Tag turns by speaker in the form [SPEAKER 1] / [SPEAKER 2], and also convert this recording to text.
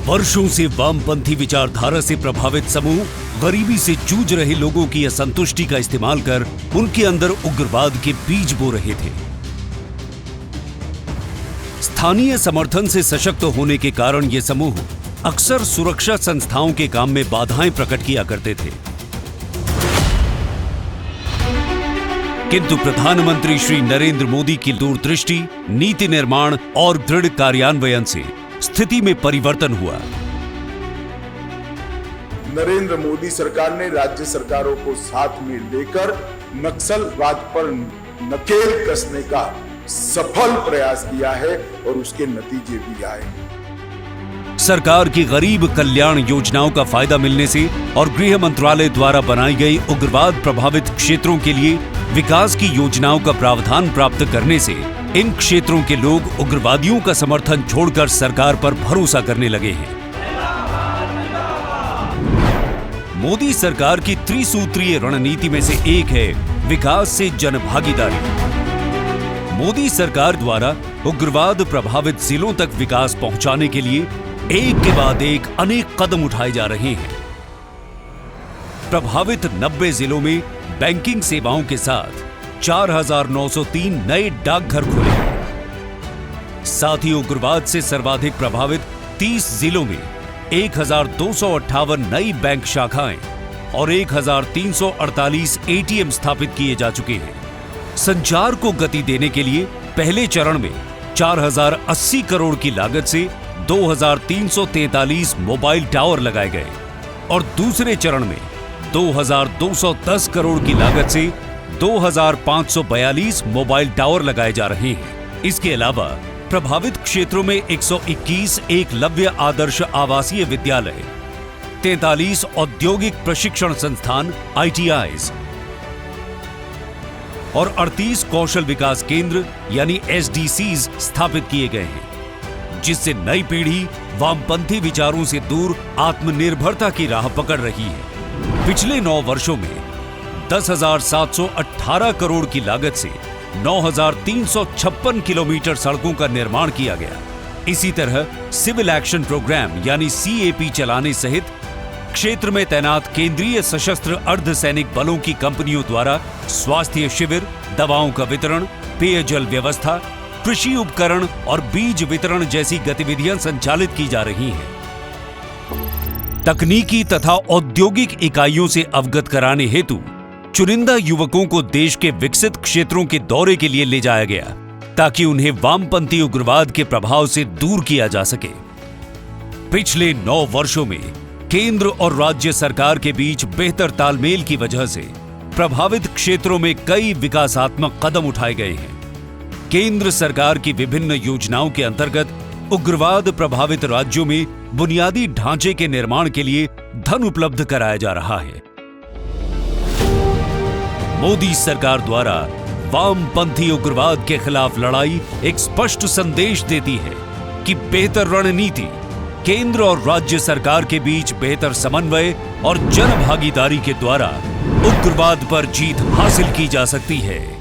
[SPEAKER 1] वर्षों से वामपंथी विचारधारा से प्रभावित समूह गरीबी से जूझ रहे लोगों की असंतुष्टि का इस्तेमाल कर उनके अंदर उग्रवाद के बीज बो रहे थे। स्थानीय समर्थन से सशक्त होने के कारण ये समूह अक्सर सुरक्षा संस्थाओं के काम में बाधाएं प्रकट किया करते थे। किंतु प्रधानमंत्री श्री नरेंद्र मोदी की दूरदृष्टि, नीति निर्माण और दृढ़ कार्यान्वयन से स्थिति में परिवर्तन हुआ।
[SPEAKER 2] नरेंद्र मोदी सरकार ने राज्य सरकारों को साथ में लेकर नक्सलवाद पर नकेल कसने का सफल प्रयास किया है और उसके नतीजे भी आए।
[SPEAKER 1] सरकार की गरीब कल्याण योजनाओं का फायदा मिलने से और गृह मंत्रालय द्वारा बनाई गई उग्रवाद प्रभावित क्षेत्रों के लिए विकास की योजनाओं का प्रावधान प्राप्त करने से इन क्षेत्रों के लोग उग्रवादियों का समर्थन छोड़कर सरकार पर भरोसा करने लगे हैं। मोदी सरकार की त्रिसूत्रीय रणनीति में से एक है विकास से जनभागीदारी। मोदी सरकार द्वारा उग्रवाद प्रभावित जिलों तक विकास पहुंचाने के लिए एक के बाद एक अनेक कदम उठाए जा रहे हैं। प्रभावित 90 जिलों में बैंकिंग सेवाओं के साथ 4,903 नए डाकघर खुले हैं। साथ ही उग्रवाद से सर्वाधिक प्रभावित 30 जिलों में 1,258 नई बैंक शाखाएं और 1,348 एटीएम स्थापित किए जा चुके हैं। संचार को गति देने के लिए पहले चरण में 4,080 करोड़ की लागत से 2,343 मोबाइल टावर लगाए गए और दूसरे चरण में 2,210 करोड़ की लागत से 2,542 मोबाइल टावर लगाए जा रहे हैं। इसके अलावा प्रभावित क्षेत्रों में 121 एकलव्य आदर्श आवासीय विद्यालय, 43 औद्योगिक प्रशिक्षण संस्थान ITIs और 38 कौशल विकास केंद्र यानी SDCs स्थापित किए गए हैं, जिससे नई पीढ़ी वामपंथी विचारों से दूर आत्मनिर्भरता की राह पकड़ रही है। पिछले 9 वर्षों में 10,718 करोड़ की लागत से 9,356 किलोमीटर सड़कों का निर्माण किया गया। इसी तरह सिविल एक्शन प्रोग्राम यानी CAP चलाने सहित क्षेत्र में तैनात केंद्रीय सशस्त्र अर्धसैनिक बलों की कंपनियों द्वारा स्वास्थ्य शिविर, दवाओं का वितरण, पेयजल व्यवस्था, कृषि उपकरण और बीज वितरण जैसी गतिविधियां संचालित की जा रही हैं। तकनीकी तथा औद्योगिक इकाइयों से अवगत कराने हेतु चुनिंदा युवकों को देश के विकसित क्षेत्रों के दौरे के लिए ले जाया गया, ताकि उन्हें वामपंथी उग्रवाद के प्रभाव से दूर किया जा सके। पिछले 9 वर्षों में केंद्र और राज्य सरकार के बीच बेहतर तालमेल की वजह से प्रभावित क्षेत्रों में कई विकासात्मक कदम उठाए गए हैं। केंद्र सरकार की विभिन्न योजनाओं के अंतर्गत उग्रवाद प्रभावित राज्यों में बुनियादी ढांचे के निर्माण के लिए धन उपलब्ध कराया जा रहा है। मोदी सरकार द्वारा वामपंथी उग्रवाद के खिलाफ लड़ाई एक स्पष्ट संदेश देती है कि बेहतर रणनीति, केंद्र और राज्य सरकार के बीच बेहतर समन्वय और जनभागीदारी के द्वारा उग्रवाद पर जीत हासिल की जा सकती है।